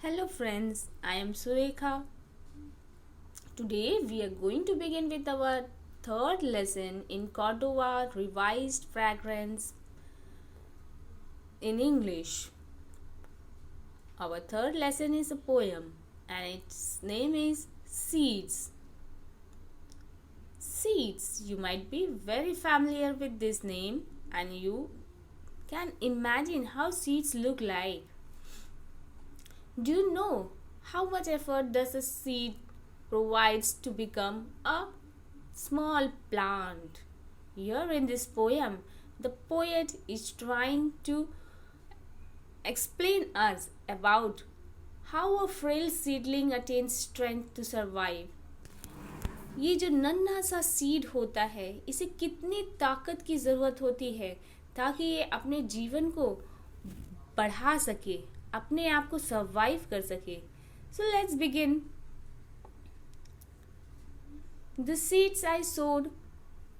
Hello friends, I am Surekha. Today we are going to begin with our third lesson in Cordova Revised Fragrance in English. Our third lesson is a poem and its name is Seeds. Seeds, you might be very familiar with this name and you can imagine how seeds look like. Do you know how much effort does a seed provides to become a small plant? Here in this poem, the poet is trying to explain us about how a frail seedling attains strength to survive. ये जो नन्हा सा seed होता है, इसे कितनी ताकत की ज़रूरत होती है ताकि ये अपने जीवन को बढ़ा सके, अपने आप को सर्वाइव कर सके. So let's begin. The seeds I sowed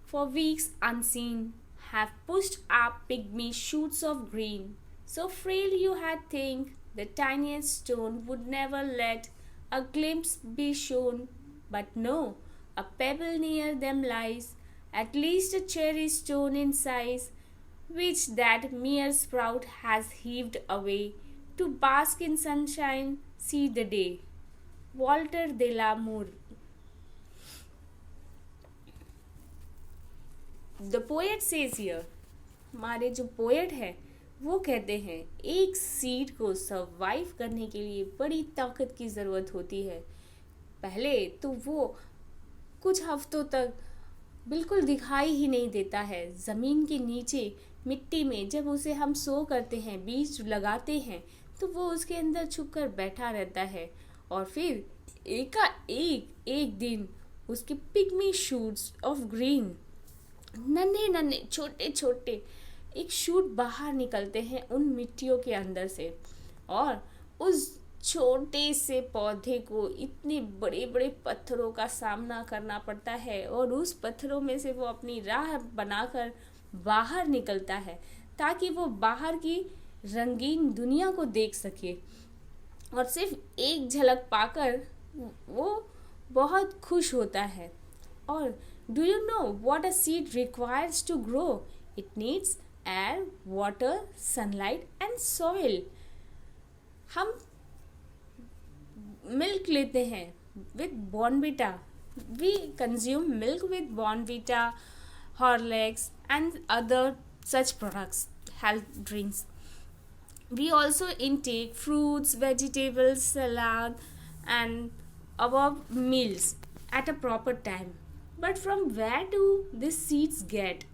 for weeks unseen have pushed up pygmy shoots of green. So frail you had think the tiniest stone would never let a glimpse be shown. But no, a pebble near them lies, at least a cherry stone in size, which that mere sprout has heaved away to bask in sunshine, see the day. Walter de la Mure. The poet says here, हमारे जो poet है वो कहते हैं एक seed को survive करने के लिए बड़ी ताकत की ज़रूरत होती है. पहले तो वो कुछ हफ्तों तक बिल्कुल दिखाई ही नहीं देता है. ज़मीन के नीचे मिट्टी में जब उसे हम सो करते हैं, बीज लगाते हैं, तो वो उसके अंदर छुपकर बैठा रहता है और फिर एक दिन उसके पिग्मी शूट्स ऑफ ग्रीन, नन्हे नन्हे छोटे छोटे एक शूट बाहर निकलते हैं उन मिट्टियों के अंदर से और उस छोटे से पौधे को इतने बड़े बड़े पत्थरों का सामना करना पड़ता है और उस पत्थरों में से वो अपनी राह बनाकर बाहर निकलता है ताकि वो बाहर की रंगीन दुनिया को देख सके. और सिर्फ एक झलक पाकर वो बहुत खुश होता है. और do you know what a seed requires to grow? It needs air, water, sunlight and soil. हम मिल्क लेते हैं with Bournvita. We consume milk with Bournvita, Horlicks and other such products, health drinks. We also intake fruits, vegetables, salad and above meals at a proper time. But from where do these seeds get?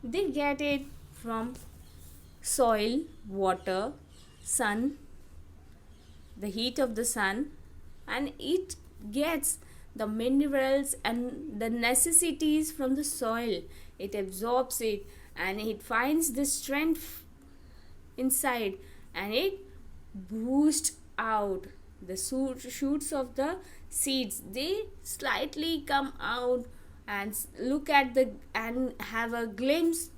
They get it from soil, water, sun, the heat of the sun, and it gets the minerals and the necessities from the soil. It absorbs it and it finds the strength inside and it boosts out the shoots of the seeds. They slightly come out and look at the and have a glimpse,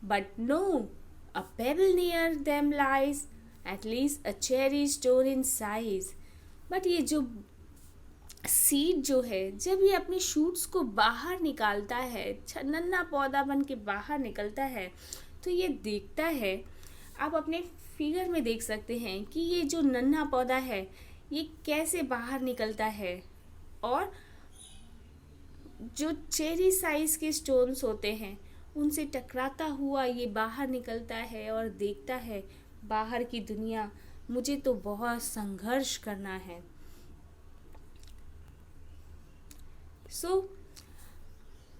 but no, a pebble near them lies, at least a cherry stone in size. But ये जो seed जो है, जब ये अपने shoots को बाहर निकालता है, नन्हा पौधा बन के बाहर निकलता है, तो ये देखता है, आप अपने फिगर में देख सकते हैं कि ये जो नन्हा पौधा है ये कैसे बाहर निकलता है और जो चेरी साइज के स्टोन्स होते हैं उनसे टकराता हुआ ये बाहर निकलता है और देखता है बाहर की दुनिया. मुझे तो बहुत संघर्ष करना है. So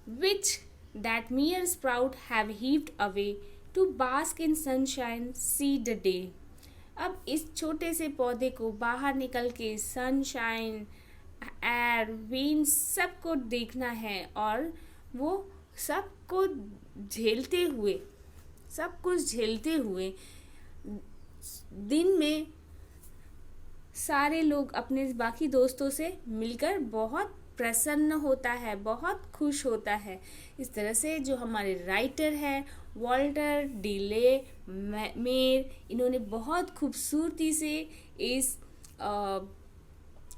which that mere sprout have heaved away to bask in sunshine, see the day. अब इस छोटे से पौधे को बाहर निकल के सनशाइन, एयर, विंड सबको देखना है और वो सबको सब कुछ झेलते हुए दिन में सारे लोग अपने बाकी दोस्तों से मिलकर बहुत प्रसन्न होता है, बहुत खुश होता है. इस तरह से जो हमारे राइटर हैं वॉल्टर डी ले मेर, इन्होंने बहुत खूबसूरती से इस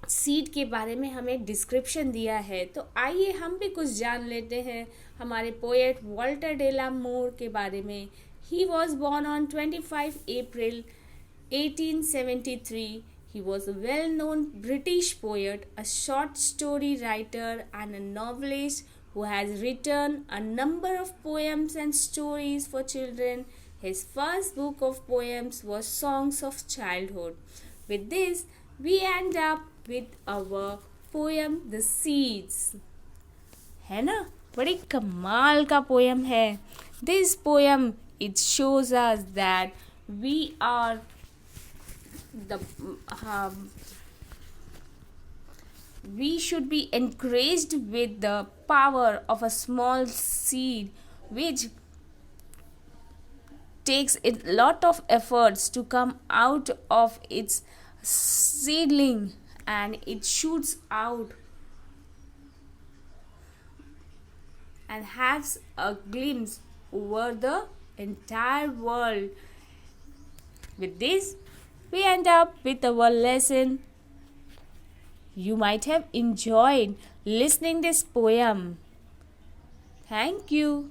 सीड के बारे में हमें डिस्क्रिप्शन दिया है, तो आइए हम भी कुछ जान लेते हैं हमारे पोएट वॉल्टर डे ला मोर के बारे में. He was born on 25 April 1873. He was a well-known British poet, a short story writer, and a novelist who has written a number of poems and stories for children. His first book of poems was Songs of Childhood. With this, we end up with our poem The Seeds. है ना, बड़ी कमाल का poem है. This poem it shows us that we are the we should be encouraged with the power of a small seed which takes a lot of efforts to come out of its seedling, and it shoots out and has a glimpse over the entire world. With this, we end up with our lesson. You might have enjoyed listening this poem. Thank you.